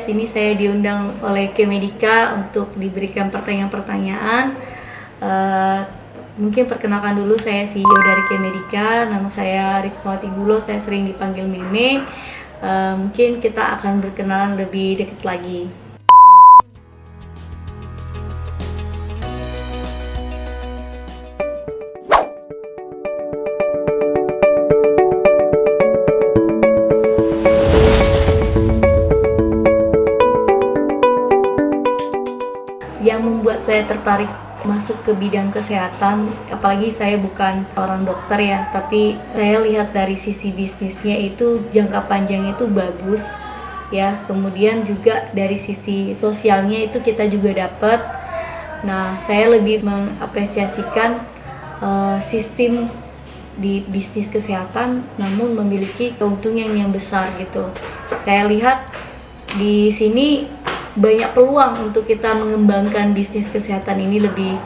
sini saya diundang oleh Kemedika untuk diberikan pertanyaan-pertanyaan. Mungkin perkenalkan dulu, saya CEO dari Kemedika, nama saya Ritsmawati Gulo, saya sering dipanggil Meme. Mungkin kita akan berkenalan lebih dekat lagi. Yang membuat saya tertarik masuk ke bidang kesehatan, apalagi saya bukan orang dokter ya, tapi saya lihat dari sisi bisnisnya itu jangka panjangnya itu bagus ya, kemudian juga dari sisi sosialnya itu kita juga dapat. Nah, saya lebih mengapresiasikan sistem di bisnis kesehatan namun memiliki keuntungan yang besar gitu. Saya lihat di sini banyak peluang untuk kita mengembangkan bisnis kesehatan ini lebih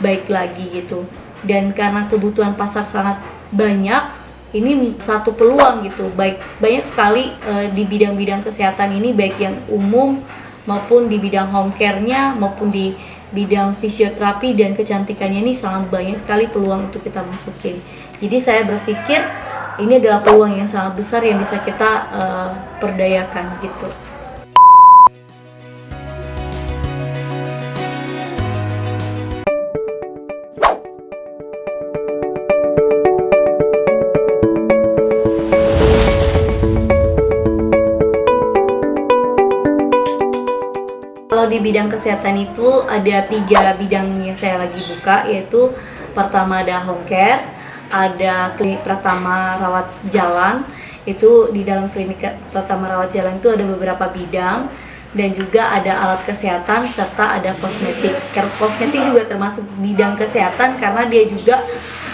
baik lagi gitu. Dan karena kebutuhan pasar sangat banyak, ini satu peluang gitu. Banyak sekali di bidang-bidang kesehatan ini, baik yang umum maupun di bidang home care-nya maupun di bidang fisioterapi dan kecantikannya, ini sangat banyak sekali peluang untuk kita masukin. Jadi saya berpikir ini adalah peluang yang sangat besar yang bisa kita perdayakan gitu. Kalau di bidang kesehatan itu ada 3 bidang yang saya lagi buka, yaitu pertama ada home care, ada klinik Pratama Rawat Jalan. Itu di dalam klinik Pratama Rawat Jalan itu ada beberapa bidang, dan juga ada alat kesehatan serta ada kosmetik. Kosmetik juga termasuk bidang kesehatan karena dia juga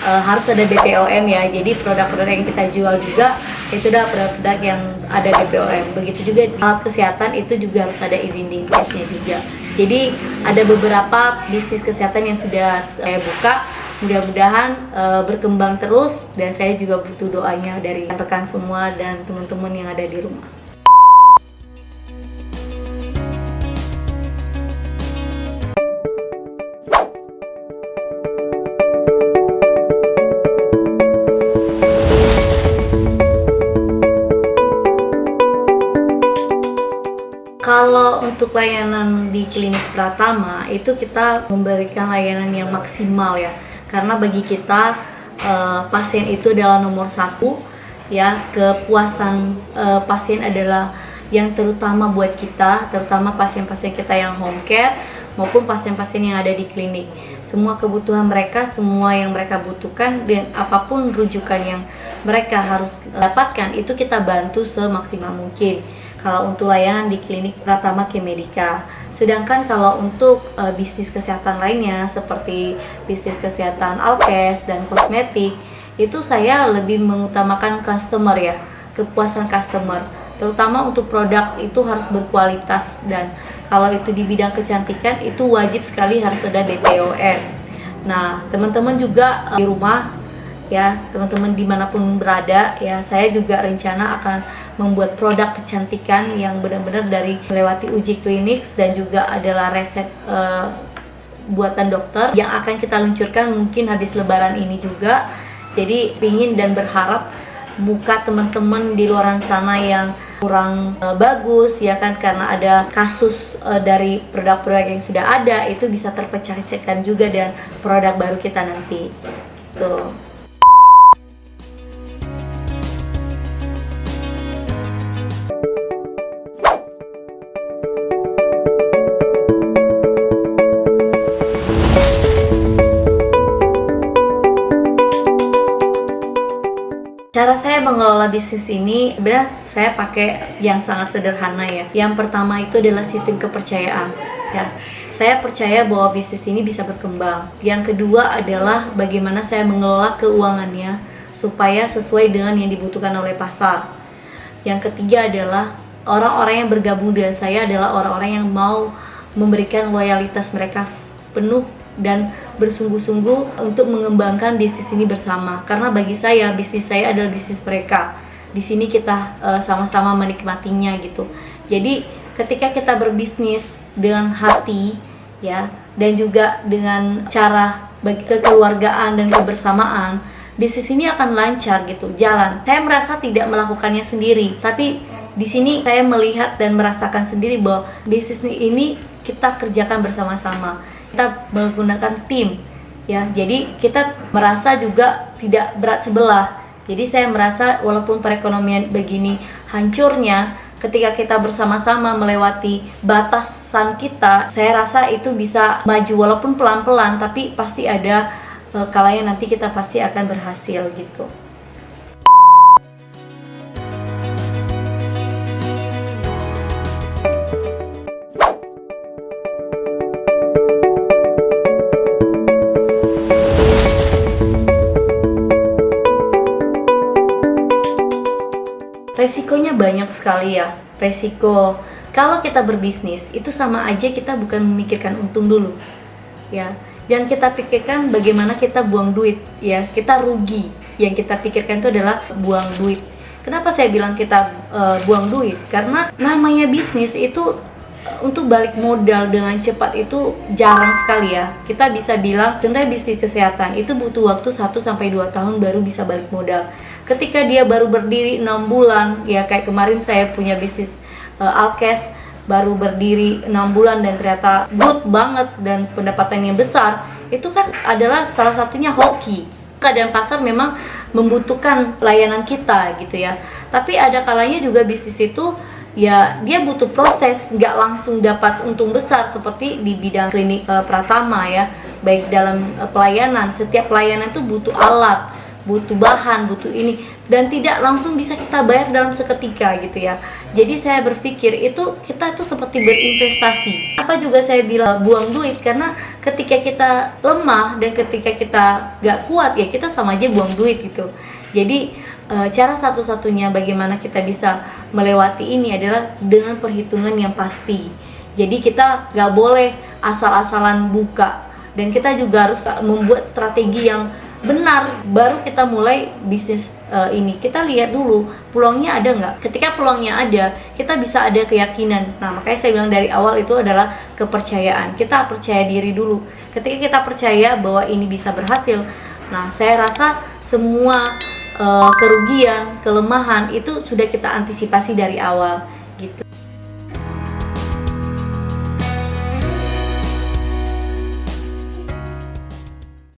harus ada BPOM ya. Jadi produk-produk yang kita jual juga itu adalah produk yang ada BPOM. Begitu juga alat kesehatan itu juga harus ada izin dinkesnya juga. Jadi ada beberapa bisnis kesehatan yang sudah saya buka. Mudah-mudahan berkembang terus, dan saya juga butuh doanya dari rekan semua dan teman-teman yang ada di rumah. Kalau untuk layanan di klinik Pratama itu kita memberikan layanan yang maksimal ya, karena bagi kita pasien itu adalah nomor 1 ya. Kepuasan pasien adalah yang terutama buat kita, terutama pasien-pasien kita yang home care maupun pasien-pasien yang ada di klinik. Semua kebutuhan mereka, semua yang mereka butuhkan, dan apapun rujukan yang mereka harus dapatkan itu kita bantu semaksimal mungkin. Kalau untuk layanan di klinik Pratama Kemedika. Sedangkan kalau untuk bisnis kesehatan lainnya seperti bisnis kesehatan Alkes dan kosmetik, itu saya lebih mengutamakan customer ya, kepuasan customer. Terutama untuk produk itu harus berkualitas, dan kalau itu di bidang kecantikan itu wajib sekali harus ada BPOM. Nah, teman-teman juga di rumah ya, teman-teman dimanapun berada ya, saya juga rencana akan membuat produk kecantikan yang benar-benar dari melewati uji klinik, dan juga adalah resep buatan dokter yang akan kita luncurkan mungkin habis lebaran ini juga. Jadi ingin dan berharap buka teman-teman di luar sana yang kurang bagus ya kan, karena ada kasus dari produk-produk yang sudah ada itu bisa terpecahkan juga dan produk baru kita nanti tuh. Cara saya mengelola bisnis ini sebenarnya saya pakai yang sangat sederhana ya. Yang pertama itu adalah sistem kepercayaan ya. Saya percaya bahwa bisnis ini bisa berkembang. Yang kedua adalah bagaimana saya mengelola keuangannya supaya sesuai dengan yang dibutuhkan oleh pasar. Yang ketiga adalah orang-orang yang bergabung dengan saya adalah orang-orang yang mau memberikan loyalitas mereka penuh dan bersungguh-sungguh untuk mengembangkan bisnis ini bersama. Karena bagi saya, bisnis saya adalah bisnis mereka. Di sini kita sama-sama menikmatinya gitu. Jadi ketika kita berbisnis dengan hati ya, dan juga dengan cara kekeluargaan dan kebersamaan, bisnis ini akan lancar gitu, jalan. Saya merasa tidak melakukannya sendiri, tapi di sini saya melihat dan merasakan sendiri bahwa bisnis ini kita kerjakan bersama-sama. Kita menggunakan tim ya. Jadi kita merasa juga tidak berat sebelah. Jadi saya merasa walaupun perekonomian begini hancurnya, ketika kita bersama-sama melewati batasan kita, saya rasa itu bisa maju walaupun pelan-pelan, tapi pasti ada kalanya nanti kita pasti akan berhasil gitu. Resikonya banyak sekali ya. Resiko kalau kita berbisnis itu sama aja kita bukan memikirkan untung dulu ya, yang kita pikirkan bagaimana kita buang duit ya, kita rugi. Yang kita pikirkan itu adalah buang duit. Kenapa saya bilang kita buang duit? Karena namanya bisnis itu untuk balik modal dengan cepat itu jarang sekali ya. Kita bisa bilang contohnya bisnis kesehatan itu butuh waktu 1-2 tahun baru bisa balik modal. Ketika dia baru berdiri 6 bulan ya, kayak kemarin saya punya bisnis Alkes baru berdiri 6 bulan dan ternyata good banget dan pendapatannya besar, itu kan adalah salah satunya hoki. Keadaan pasar memang membutuhkan layanan kita gitu ya, tapi ada kalanya juga bisnis itu ya dia butuh proses, nggak langsung dapat untung besar seperti di bidang klinik Pratama ya. Baik dalam pelayanan, setiap pelayanan itu butuh alat, butuh bahan, butuh ini, dan tidak langsung bisa kita bayar dalam seketika gitu ya. Jadi saya berpikir itu kita tuh seperti berinvestasi. Apa juga saya bilang buang duit, karena ketika kita lemah dan ketika kita gak kuat ya kita sama aja buang duit gitu. Jadi cara satu-satunya bagaimana kita bisa melewati ini adalah dengan perhitungan yang pasti. Jadi kita gak boleh asal-asalan buka, dan kita juga harus membuat strategi yang benar baru kita mulai bisnis ini. Kita lihat dulu peluangnya ada nggak. Ketika peluangnya ada, kita bisa ada keyakinan. Nah, makanya saya bilang dari awal itu adalah kepercayaan. Kita percaya diri dulu. Ketika kita percaya bahwa ini bisa berhasil, nah saya rasa semua kerugian, kelemahan itu sudah kita antisipasi dari awal gitu.